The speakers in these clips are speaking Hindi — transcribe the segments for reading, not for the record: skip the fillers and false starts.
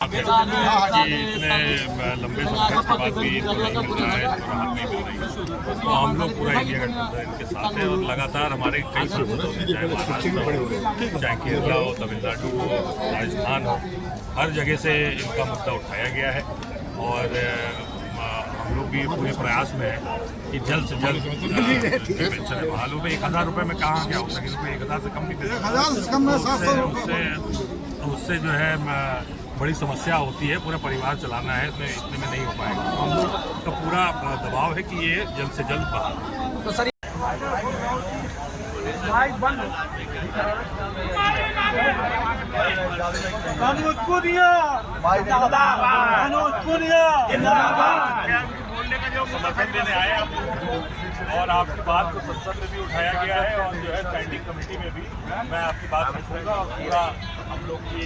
कि इतने लंबे समय के बाद भी इनको नहीं मिल रहा है, राहत नहीं मिल रही है। तो हम लोग पूरा इंडिया गठबंधन इनके साथ है और लगातार हमारे कई सांसद होते हैं, चाहे महाराष्ट्र हो, चाहे केरला हो, तमिलनाडु हो, राजस्थान हो, हर जगह से इनका मुद्दा उठाया गया है। और हम लोग भी पूरे प्रयास में हैं कि जल्द से जल्द पेंशन है। मालूम है 1000 रुपये में कहाँ क्या होता है, 1000 से कम नहीं उससे जो है बड़ी समस्या होती है। पूरा परिवार चलाना है, इतने में नहीं हो पाएगा। तो हम लोग का पूरा दबाव है कि ये जल्द से जल्द बहाल। तो सर बोलने का जो समर्थन देने आए आप और आपकी बात को संसद में भी उठाया गया है और जो है स्टैंडिंग कमेटी में भी मैं आपकी बात रखूँगा। और पूरा हम लोग की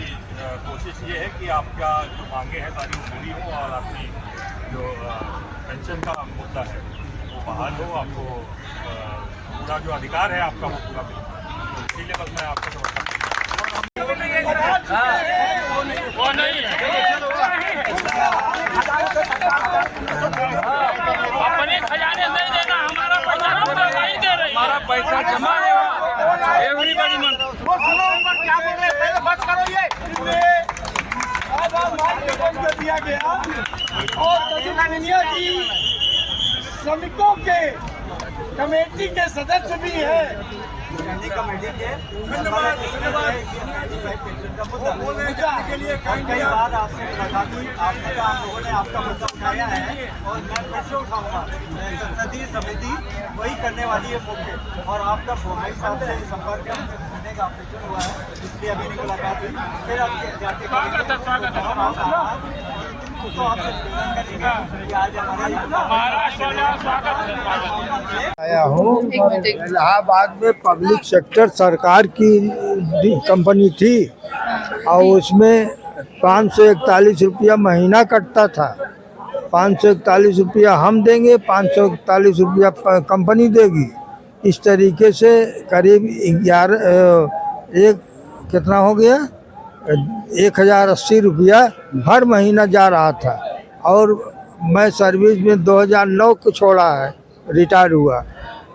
कोशिश ये है कि आपका जो मांगे हैं सारी पूरी हो और आपकी जो पेंशन का मुद्दा है वो बहाल हो, आपको पूरा जो अधिकार है आपका वो पूरा मिले। तो इसीलिए बस मैं आपको समर्थन अपने खजाने नहीं देना, हमारा पैसा नहीं दे रही, हमारा पैसा जमा है। एवरीबॉडी मन क्या बोल रहे हैं, बस करो ये दिया गया। और श्रमिकों के कमेटी के सदस्य भी है। कमेटी के के लिए कई बार आपसे मुलाकात हुई, आपने हम लोगों ने आपका मुद्दा उठाया है और मैं फिर से उठाऊंगा। संसदीय समिति वही करने वाली है मुख्य, और आपका भोपाल साहब से संपर्क करने का ऑपरेशन हुआ है, इसलिए अभी नहीं मुलाकात हुई। फिर आपके आया हूँ। इलाहाबाद में पब्लिक सेक्टर सरकार की कंपनी थी और उसमें 541 रुपया महीना कटता था। 541 रुपया हम देंगे, 541 रुपया कंपनी देगी। इस तरीके से करीब कितना हो गया 1080 रुपया हर महीना जा रहा था। और मैं सर्विस में 2009 को छोड़ा है, रिटायर हुआ,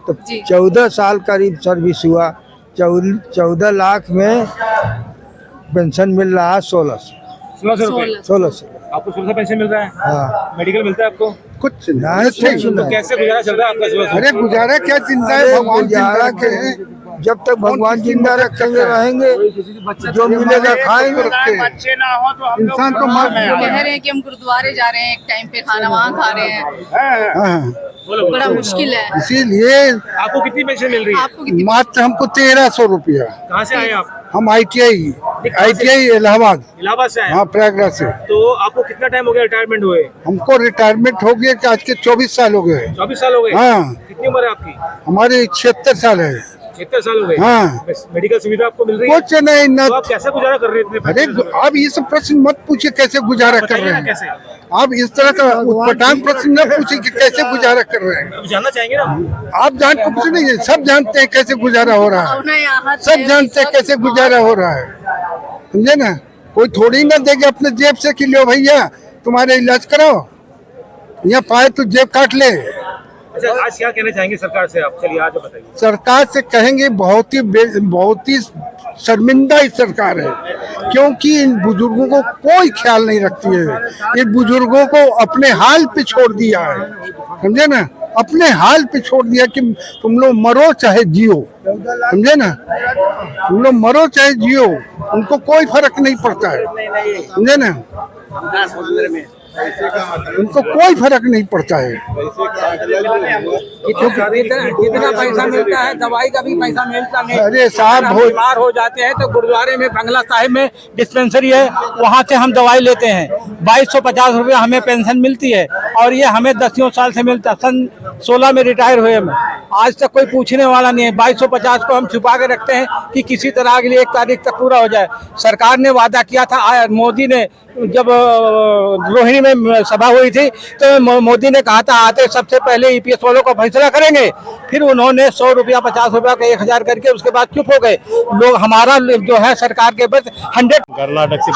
तो 14 साल करीब सर्विस हुआ। 14 लाख में पेंशन मिल रहा है 1600। आपको 1600 पेंशन मिल रहा है? हाँ। मेडिकल मिलता है आपको? कुछ नहीं, तो कैसे गुजारा चल रहा है आपका 1600? अरे गुजारा क्या चिंता है, भगवान गुजारा के जब तक भगवान जिंदा रखेंगे रहेंगे, जो मिलेगा खाएंगे। बच्चे ना हो तो हम इंसान तो कह रहे हैं कि हम गुरुद्वारे जा रहे हैं, एक टाइम पे खाना वहाँ खा रहे हैं, बड़ा मुश्किल है। इसीलिए आपको कितनी पेंशन मिल रही है? आपको कितनी? मात्र हमको 1300 रुपया। कहाँ से आए आप? हम ITI इलाहाबाद। इलाहाबाद से आए? हाँ, प्रयागराज से। तो आपको कितना टाइम हो गया रिटायरमेंट हुए? हमको रिटायरमेंट हो गया आज के 24 साल हो गए। 24 साल हो गए? हाँ। कितनी उम्र है आपकी? हमारे 76 साल है। 76 साल हो गए? हाँ। मेडिकल सुविधा आपको मिल रही है? कुछ नहीं न। तो आप कैसे गुजारा कर रहे हैं? अरे आप ये सब प्रश्न मत पूछिए कैसे गुजारा कर रहे हैं। कैसे आप इस तरह का उटपटांग प्रश्न न पूछिए कि कैसे गुजारा कर रहे हैं। आप जानना चाहेंगे ना? आप जानते कुछ नहीं है, सब जानते हैं कैसे गुजारा हो रहा है, सब जानते हैं कैसे गुजारा हो रहा है, समझे ना। कोई थोड़ी ना देगा अपने जेब से कि लो भैया तुम्हारे इलाज कराओ, यहाँ पाए तो जेब काट ले। अच्छा, आज क्या कहना चाहेंगे सरकार से आप? चलिए आज बताइए। सरकार से कहेंगे बहुत ही शर्मिंदा इस सरकार है, क्योंकि इन बुजुर्गों को कोई ख्याल नहीं रखती है। इन बुजुर्गों को अपने हाल पे छोड़ दिया है, समझे ना, अपने हाल पे छोड़ दिया कि तुम लोग मरो चाहे जियो, समझे ना, तुम लोग मरो चाहे जियो, उनको कोई फर्क नहीं पड़ता है, समझे ना, उनको कोई फर्क नहीं पड़ता है। कितना पैसा मिलता है, दवाई का भी पैसा मिलता नहीं। अरे साहब बीमार हो जाते हैं तो गुरुद्वारे में बंगला साहिब में डिस्पेंसरी है, वहाँ से हम दवाई लेते हैं। 2250 रुपया हमें पेंशन मिलती है और ये हमें 10 साल से मिलता। सन 16 में रिटायर हुए हम। आज तक कोई पूछने वाला नहीं है। 2250 को हम छुपा के रखते हैं कि किसी तरह के लिए 1 तारीख तक पूरा हो जाए। सरकार ने वादा किया था, मोदी ने जब रोहिणी में सभा हुई थी तो मोदी ने कहा था आते सबसे पहले ईपीएस वालों का फैसला करेंगे। फिर उन्होंने 100 रुपया 50 रुपया का 1000 करके उसके बाद चुप हो गए लोग। हमारा जो है सरकार के बस 100। कर्नाटक से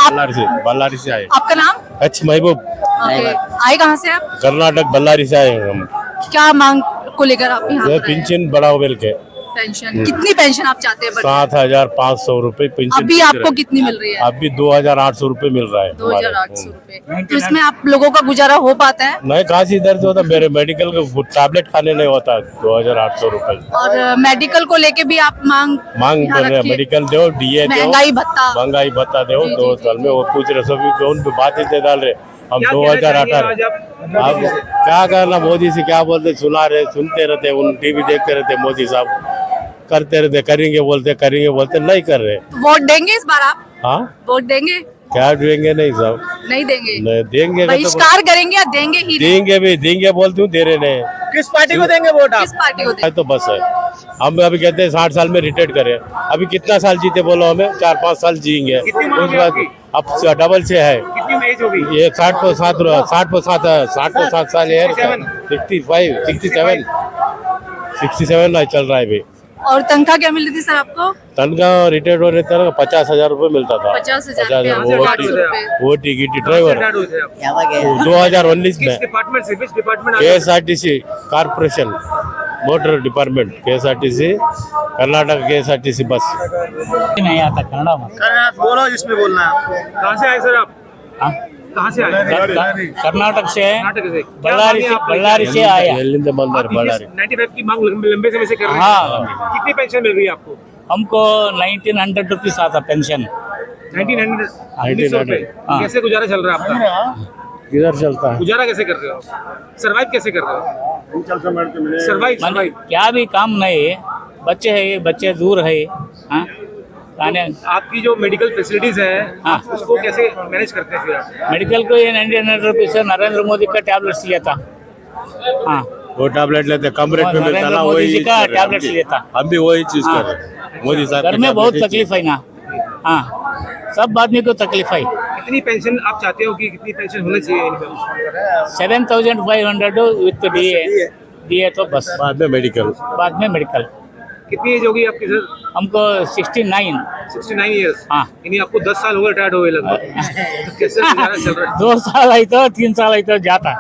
बल्लारी से आए। आपका नाम? एच महबूब। ओके, आए कहाँ से आप? कर्नाटक बल्लारी से आए हम। क्या मांग को लेकर आप यहाँ पर आए? पेंशन बढ़ाओ मिल के पेंशन कितनी पेंशन आप चाहते हैं? 7,500 रुपए पेंशन। अभी आपको कितनी मिल रही है? अभी 2,800 रुपए मिल रहा है। 2,800 रुपए। तो इसमें आप लोगों का गुजारा हो पाता है? नहीं, कहाँ से इधर से होता, मेरे मेडिकल का टैबलेट खाने नहीं होता। 2,800 रुपए। और मेडिकल को लेके भी आप मांग कर रहे हैं, मेडिकल दो, डीए दो, महंगाई भत्ता दो। जी, 2 साल में वो पूछ रहे सभी कौन बात ही डाल रहे हम। 2018 अब क्या करना, मोदी से क्या बोलते, सुनते रहते, उन टीवी देखते रहते। मोदी साहब करते रहते, करेंगे बोलते नहीं कर रहे। तो वोट देंगे इस बार आप? हाँ, वोट देंगे? क्या देंगे? नहीं साहब, नहीं देंगे। नहीं देंगे। बहिष्कार करेंगे या देंगे ही? देंगे बोलते हूँ, दे रहे नहीं। किस पार्टी को देंगे वोट आप? किस पार्टी को देंगे? तो बस है, हम अभी कहते हैं 60 साल में रिटायर्ड करें। अभी कितना साल जीते बोलो, हमें 4-5 साल जिएंगे। उस बाद अब डबल से है। कितनी एज होगी? ये 60 को 7 साल है। 67 चल रहा है अभी। और तनख्वाह क्या मिल रही थी सर आपको? तनख्वाह रिटायर्ड होने तक 50,000 रुपए मिलता था। 50,000 रुपए। वो टिकट ड्राइवर रिटायर्ड हुए थे आप? 2019 में किस डिपार्टमेंट से? किस department? KSRTC corporation motor department, KSRTC Karnataka KSRTC बस। नहीं आता कन्नड़ा में। बोलो जिसमें बोलना है। कहाँ से आए सर आप? कहाँ से आए? कर्नाटक से कर्नाटक से। बल्लारी से आया। बल्लारी 95 की मांग लंबे समय से कर रहे हैं। हाँ। कितनी पेंशन मिल रही है आपको? हमको 1900 रुपीज आता पेंशन। 1900 रुपए। हाँ। कैसे गुजारा चल रहा है आपका? किधर चलता है? गुजारा कैसे कर रहे हो? सरवाइव कैसे कर रहे हो? सरवाइव। क्या भी काम नहीं है, बच्चे दूर है। हाँ? आपकी जो मेडिकल फैसिलिटीज है, हाँ। उसको कैसे मैनेज करते हैं फिर आप? मेडिकल को ये 99 रुपीज से नरेंद्र मोदी का टैबलेट लिया था। हाँ, वो टैबलेट लेते कम रेट में मिलता ना, नरेंद्र मोदी वही जी का टैबलेट लिया था। हम भी वही चीज हाँ। कर रहे हैं। मोदी साहब घर में बहुत तकलीफ है ना। हाँ, सब आदमी को तकलीफ है। कितनी पेंशन आप चाहते हो कि कितनी पेंशन होनी चाहिए इनका? 7,500 विथ दिए तो बस। बाद में मेडिकल। कितनी एज होगी आपकी सर? हमको 69। 69 ईयर्स। हाँ। यानी आपको 10 साल हो गए रिटायर्ड हुए लगभग। तो कैसे गुजारा चल रहा है? 2 साल आई तो 3 साल आई तो जाता।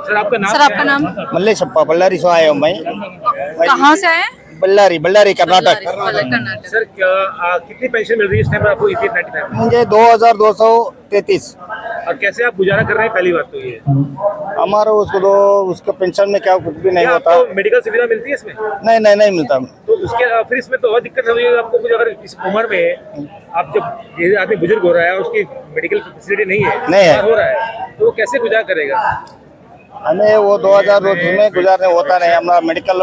सर आपका नाम? सर आपका नाम? मल्लेशप्पा, बल्लारी से आया हूँ मैं। कहाँ से आए? बल्लारी कर्नाटक। कर्नाटक। सर कितनी पेंशन मिल रही है इस टाइम पर आपको? 95 में। मुझे 2233। और कैसे आप गुजारा कर रहे हैं? पहली बात तो ये हमारा उसका पेंशन में क्या कुछ भी नहीं क्या होता। आपको मेडिकल सुविधा मिलती है इसमें? नहीं मिलता। तो उसके फिर इसमें तो और दिक्कत होगी आपको। कुछ अगर इस उम्र में आप जब ये आदमी बुजुर्ग हो रहा है और उसकी मेडिकल फैसिलिटी नहीं है, हो रहा है, तो वो कैसे गुजारा करेगा? हमें वो 2000 में गुजारने होता नहीं। हमारा मेडिकल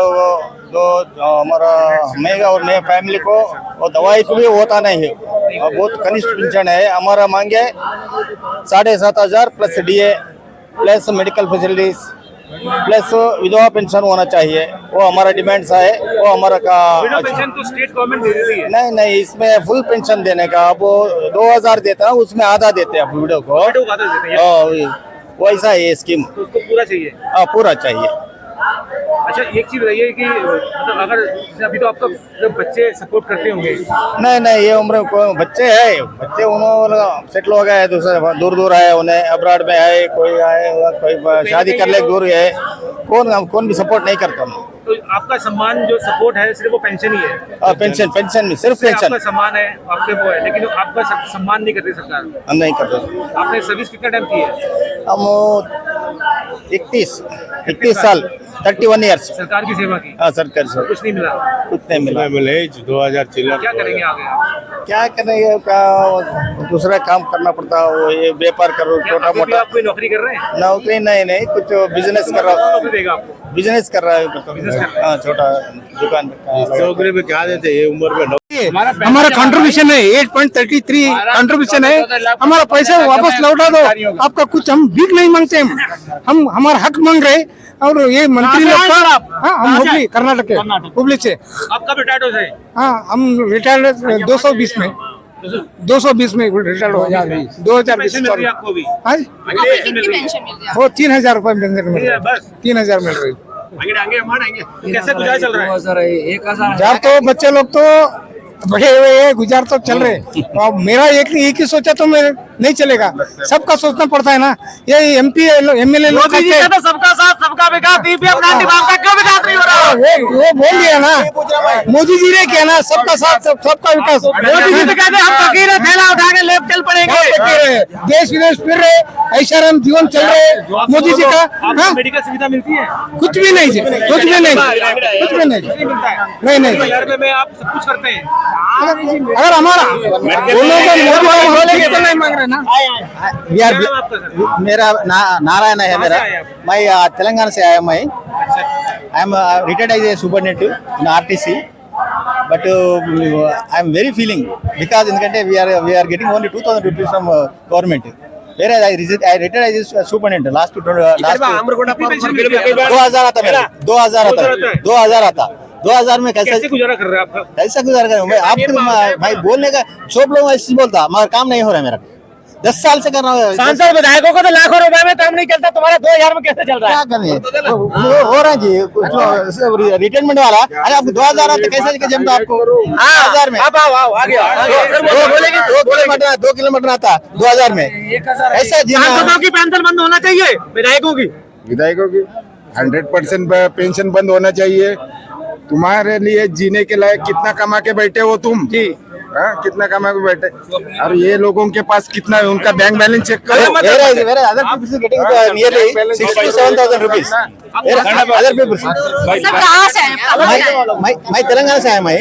जो हमारा महंगा और मेरे फैमिली को और दवाई को भी होता नहीं है। और बहुत कनिष्ठ पेंशन है हमारा। मांगे 7,500 plus DA plus medical facilities plus विधवा पेंशन होना चाहिए। वो हमारा डिमांड्स है। वो हमारा का विडो पेंशन तो स्टेट गवर्नमेंट दे देती है। नहीं, इसमें फुल पेंशन देने का अब 2000 देता है, उसमें आधा देते हैं विडो को। विडो का आधा देते हैं। वैसा है ये स्कीम। तो उसको पूरा चाहिए? पूरा चाहिए। अच्छा, एक चीज बताइए कि मतलब अगर जैसे अभी तो आपका जब बच्चे सपोर्ट करते होंगे? नहीं, ये उम्र को बच्चे उन्होंने सेटल हो गए, दूर है, उन्हें अब्रॉड में है, कोई आए, कोई शादी कर ले दूर है, कौन भी सपोर्ट नहीं करता। तो आपका सम्मान जो सपोर्ट है सिर्फ वो पेंशन ही है? पेंशन में सिर्फ पेंशन। आपका सम्मान है, आपके वो है, लेकिन आपका सम्मान नहीं करती सरकार? नहीं करता। आपने सर्विस कितना टाइम की है? हम 31 साल 31 ईयर्स सरकार की सेवा की? सरकार से कुछ नहीं मिला? कुछ नहीं मिला। मिले 2000 क्या करेंगे आगे? क्या करेंगे, दूसरा काम करना पड़ता है। वो ये व्यापार करो, छोटा मोटा। आप कोई नौकरी कर रहे हैं? नौकरी नहीं, कुछ बिजनेस कर रहा नौकरी देगा आपको? बिजनेस कर रहा है। छोटा दुकान। नौकरी में क्या देते हैं ये उम्र में? हमारा कंट्रीब्यूशन है 8.33 कंट्रीब्यूशन है। हमारा पैसा वापस लौटा दो। आपका कुछ हम भीख नहीं मांगते, हम हमारा हक मांग रहे। और ये मंत्री लोग का, हाँ, हम हुबली कर्नाटक के, हुबली से। आप कब रिटायर्ड हो गए? हाँ, हम रिटायर्ड 220 में 220 में रिटायर्ड हो गया। 2020 आपको भी कितनी पेंशन मिल रही है? वो 3000 रुपए मिल रहे, बस 3000 मिल रही। कैसे गुजारा चल रहा है? यार तो बच्चे लोग तो बढ़े हुए हैं, गुजार तो चल रहे। और मेरा एक ही सोचा तो मैं नहीं चलेगा, सबका सोचना पड़ता है ना। ये एमपी एमएलए लोग तो सबका साथ सबका विकास, क्यों विकास नहीं हो रहा? वो बोल दिया ना, मोदी जी ने किया ना, सबका साथ सबका विकास। मोदी जी तो कहते हैं हम फकीर हैं, थैला उठा के लेप चल पड़ेंगे। देश विदेश फिर रहे, ऐशाराम जीवन चल रहे मोदी जी का। हाँ, मेडिकल सुविधा मिलती है? कुछ भी नहीं, कुछ भी नहीं, कुछ भी नहीं, नहीं नहीं। में आप सब कुछ करते हैं। अगर हमारा नहीं मांग रहे ना। मेरा नारायण है मेरा। मैं तेलंगाना से आया। मैं I am retired as a superintendent in RTC, but I am very feeling because ఎందుకంటే we are getting only 2000 rupees from government, whereas I retired as a superintendent last 2000 आता मेरा, 2000 आता। 2000 में कैसे गुजारा कर रहे हैं आप? कैसा गुजारा कर मैं आप भाई बोलने का सब लोग ऐसे बोलता, मगर काम नहीं हो रहा है मेरा। 10 साल से कर रहा हूँ। सांसद विधायकों को तो लाखों रुपए में काम नहीं चलता, तुम्हारा 2000 में कैसे चल रहा है? क्या करें, हो रहा है जी रिटायरमेंट वाला। अरे आपको 2000 आता कैसे जमता आपको? 2000 में 2 किलोमीटर आता 2000 में। ऐसा सांसदों की पेंशन बंद होना चाहिए, विधायकों की 100% पेंशन बंद होना चाहिए। तुम्हारे लिए जीने के लायक कितना कमा के बैठे हो तुम जी? हाँ, कितना कमा के बैठे? और ये लोगों के पास कितना है, उनका बैंक बैलेंस चेक करो। कहाँ से आए? मैं तेलंगाना से आया। मैं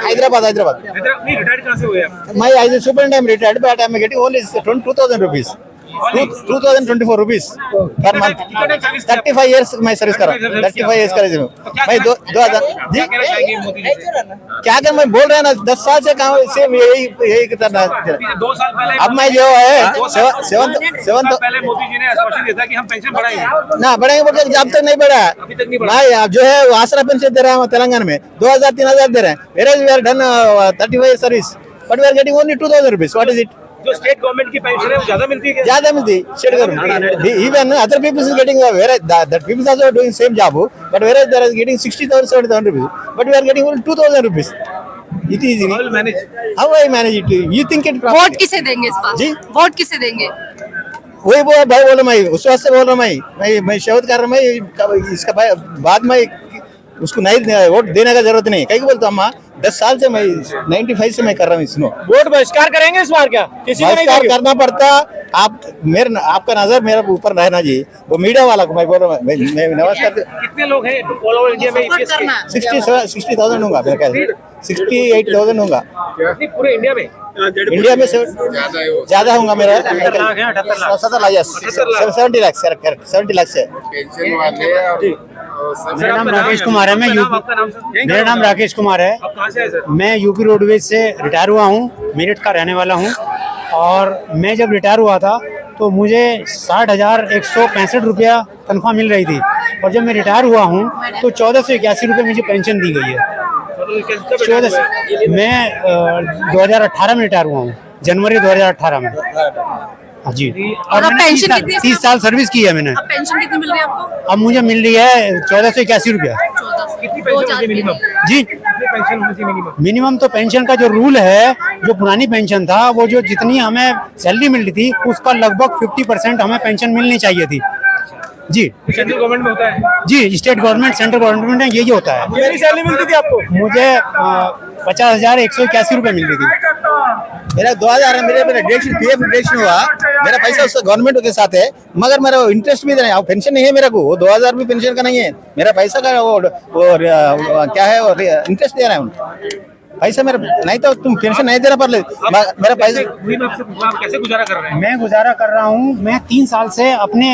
हैदराबाद रिटायर्ड कहाँ से हुए आप? मैं as a superintendent retired, but I am getting only 2000 rupees, 2024 rupees per month. 35 years मैं सर्विस कर रहा हूँ, 35 इयर्स कर रही हूँ मैं। 2000 जी क्या कर, मैं बोल रहा है ना 10 साल से काम सेम यही करना। 2 साल पहले अब मैं जो है सेवन पहले मोदी जी ने आश्वासन दिया था कि हम पेंशन बढ़ाएंगे ना, बढ़ेंगे बोल के अब तक नहीं बढ़ा। अभी तक नहीं बढ़ा। भाई आप जो है आसरा पेंशन दे रहे हैं तेलंगाना में 2000-3000 दे रहे हैं, whereas we are done 35 years service, but we are getting only 2000 rupees. What is it? जो स्टेट गवर्नमेंट की पेंशन है वो ज्यादा मिलती है क्या? ज्यादा मिलती state government. Even other people is getting whereas that people also doing same job, but whereas they are getting 60,000-70,000 rupees, but we are getting only 2000 rupees. It is easy. How I manage it? You think it? Vote किसे देंगे इस बार? जी? वोट किसे देंगे? वही भाई बोल रहा मैं, उस वास्ते बोल रहा मैं शपथ कर रहा मैं इसका बाद में उसको नहीं वोट देने का जरूरत नहीं। कहीं बोलता अम्मा 10 साल से मैं 95 से मैं कर रहा हूँ इसनो। वोट बहिष्कार करेंगे इस बार क्या? किसी को नहीं बहिष्कार करना पड़ता। आप आपका नजर मेरे ऊपर रहना जी। वो मीडिया वाला को मैं बोल रहा हूँ, मैं नमस्कार। कितने लोग हैं ऑल ओवर इंडिया में? 60,000 होगा मेरे ख्याल, 68,000 होगा पूरे इंडिया में। इंडिया में ज्यादा होगा मेरा 70 लाख 70 लाख से। मेरा नाम राकेश कुमार है। मेरा नाम राकेश कुमार है। आप कहाँ से आए सर? मैं यूपी रोडवेज से रिटायर हुआ हूँ, मेरठ का रहने वाला हूँ। और मैं जब रिटायर हुआ था तो मुझे 60,165 रुपया तनख्वाह मिल रही थी, और जब मैं रिटायर हुआ हूँ तो 1481 रुपये मुझे पेंशन दी गई है। 14 मैं 2018 में रिटायर हुआ हूँ, जनवरी 2018 में। हाँ जी। और अब पेंशन कितनी है? 30 साल सर्विस की है मैंने। अब पेंशन कितनी मिल रही है आपको? अब मुझे मिल रही है 1481 रुपया। कितनी पेंशन होती है मिनिमम? जी, कितनी पेंशन होती है मिनिमम? मिनिमम तो पेंशन का जो रूल है, जो पुरानी पेंशन था, वो जो जितनी हमें सैलरी मिल रही थी उसका लगभग 50% हमें पेंशन मिलनी चाहिए थी जी। सेंट्रल गवर्नमेंट में होता है जी, स्टेट गवर्नमेंट सेंट्रल गवर्नमेंट में यही होता है। कितनी सैलरी मिलती थी आपको? मुझे 50,181 रुपये मिल रही थी। मेरा 2000 है, मेरे डिडक्शन पीएफ डिडक्शन हुआ, मेरा पैसा उसका गवर्नमेंट के साथ है, मगर मेरा इंटरेस्ट भी देना है, पेंशन नहीं है मेरे को। वो 2000 भी पेंशन का नहीं है, मेरा पैसा का वो क्या है, और इंटरेस्ट दे रहा है उनको। पैसा मेरा नहीं तो तुम पेंशन नहीं दे रहा पर मेरा पैसा कैसे गुजारा कर रहे हैं? मैं गुजारा कर रहा हूँ। मैं 3 साल से अपने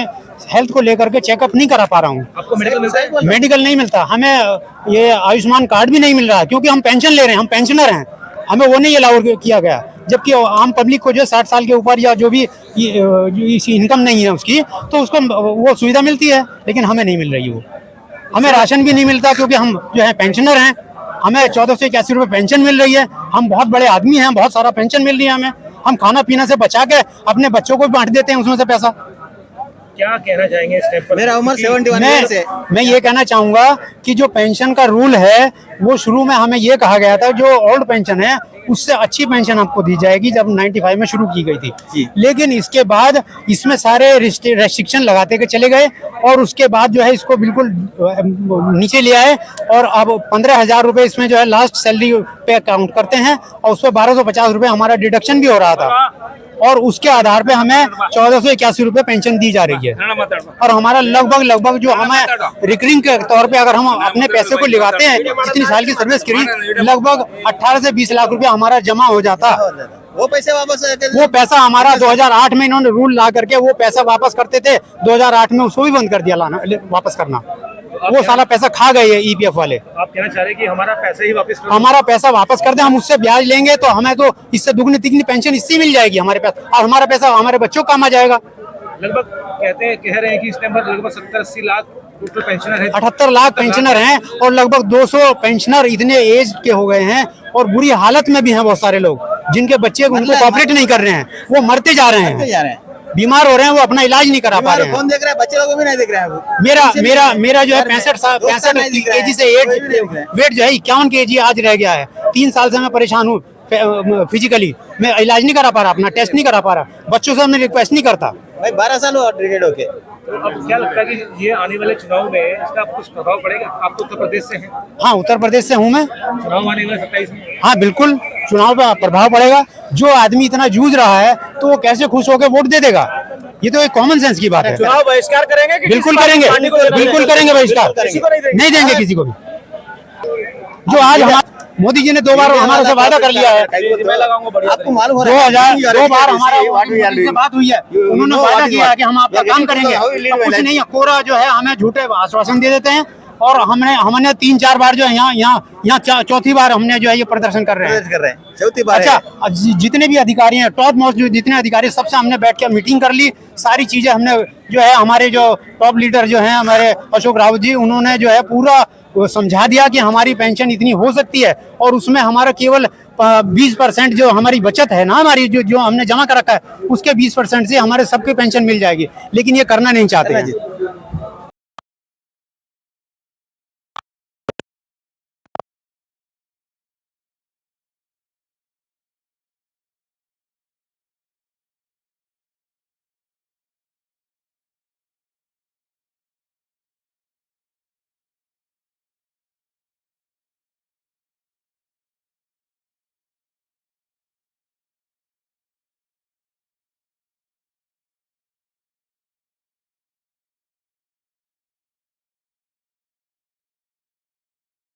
हेल्थ को लेकर के चेकअप नहीं करा पा रहा हूँ। आपको मेडिकल मिलता है? मेडिकल नहीं मिलता हमें, ये आयुष्मान कार्ड भी नहीं मिल रहा है क्योंकि हम पेंशन ले रहे हैं, हम पेंशनर हैं, हमें वो नहीं अलाउ किया गया। जबकि आम पब्लिक को जो 60 साल के ऊपर या जो भी इनकम नहीं है उसकी, तो उसको वो सुविधा मिलती है, लेकिन हमें नहीं मिल रही वो। हमें राशन भी नहीं मिलता क्योंकि हम जो है पेंशनर हैं। हमें 1481 रुपये पेंशन मिल रही है। हम बहुत बड़े आदमी हैं, बहुत सारा पेंशन मिल रही है हमें। हम खाना पीना से बचा के अपने बच्चों को भी बांट देते हैं उसमें से पैसा। क्या कहना चाहेंगे इस टाइप पर? मेरा उम्र 71 ईयर से। मैं ये कहना चाहूंगा कि जो पेंशन का रूल है वो शुरू में हमें ये कहा गया था जो ओल्ड पेंशन है उससे अच्छी पेंशन आपको दी जाएगी, जब 95 में शुरू की गई थी। लेकिन इसके बाद इसमें सारे रेस्ट्रिक्शन लगाते के चले गए और उसके बाद जो है इसको बिल्कुल नीचे ले आए और अब 15,000 रुपये इसमें जो है लास्ट सैलरी पे काउंट करते हैं और उस पर 1250 रुपये हमारा डिडक्शन भी हो रहा था और उसके आधार पे हमें 1481 रुपये पेंशन दी जा रही है। और हमारा लगभग जो हमें रिकरिंग के तौर पे अगर हम अपने पैसे को लगाते हैं, इतनी साल की सर्विस करी, लगभग 18 से 20 लाख रुपया हमारा जमा हो जाता। वो पैसे वापस वो पैसा हमारा 2008 में इन्होंने रूल ला करके वो पैसा वापस करते थे, 2008 में उसको भी बंद कर दिया लाना वापस करना। वो सारा पैसा खा गए ईपीएफ वाले। आप कहना चाह रहे हैं कि हमारा पैसा ही वापस हमारा पैसा वापस कर दे, हम उससे ब्याज लेंगे तो हमें तो इससे दुगनी तिगनी पेंशन इससे मिल जाएगी हमारे पास, और हमारा पैसा हमारे बच्चों काम आ जाएगा। लगभग कह रहे हैं कि इस टाइम पर लगभग 70-80 लाख टोटल पेंशनर है। 78 लाख पेंशनर हैं और लगभग 200 पेंशनर इतने एज के हो गए हैं और बुरी हालत में भी हैं बहुत सारे लोग, जिनके बच्चे उनको कॉपरेट नहीं कर रहे हैं, वो मरते जा रहे हैं, बीमार हो रहे हैं, वो अपना इलाज नहीं करा पा रहे हैं। कौन देख रहा है? बच्चे लोगों भी नहीं देख रहे हैं। मेरा जो है 65 केजी से वेट जो है 51 केजी आज रह गया है। 3 साल से मैं परेशान हूँ फिजिकली, मैं इलाज नहीं करा पा रहा, अपना टेस्ट नहीं करा पा रहा, बच्चों से मैं रिक्वेस्ट नहीं करता। भाई 12 साल हुआ रिटायर्ड होके। अब क्या लगता है कि ये आने वाले चुनाव में इसका कुछ प्रभाव पड़ेगा? आप तो उत्तर प्रदेश से हैं। हाँ, उत्तर प्रदेश से हूँ मैं। चुनाव आने वाले 27 में। हाँ बिल्कुल, चुनाव का प्रभाव पड़ेगा। जो आदमी इतना जूझ रहा है तो वो कैसे खुश होकर वोट दे देगा? ये तो एक कॉमन सेंस की बात है। चुनाव बहिष्कार करेंगे? बिल्कुल करेंगे, बिल्कुल करेंगे बहिष्कार, नहीं देंगे किसी को भी। जो आज हमारे मोदी जी ने 2 बार हमारे से वादा कर लिया है, आपको मालूम हो 2 बार हमारा से बात हुई है, उन्होंने वादा किया है कि हम आपका काम करेंगे। कुछ नहीं, कोरा जो है हमें झूठे आश्वासन दे देते हैं और हमने 3-4 बार जो है यहाँ चौथी बार हमने जो है ये प्रदर्शन कर रहे हैं। चौथी बार। अच्छा, जितने भी अधिकारी हैं, टॉप मोस्ट जितने अधिकारी, सबसे हमने बैठ के मीटिंग कर ली, सारी चीजें हमने जो है हमारे जो टॉप लीडर जो हैं हमारे अशोक रावत जी, उन्होंने जो है पूरा समझा दिया कि हमारी पेंशन इतनी हो सकती है और उसमें हमारा केवल 20% जो हमारी बचत है ना, हमारी जो हमने जमा कर रखा है उसके 20% से हमारे सबके पेंशन मिल जाएगी, लेकिन ये करना नहीं चाहते हैं।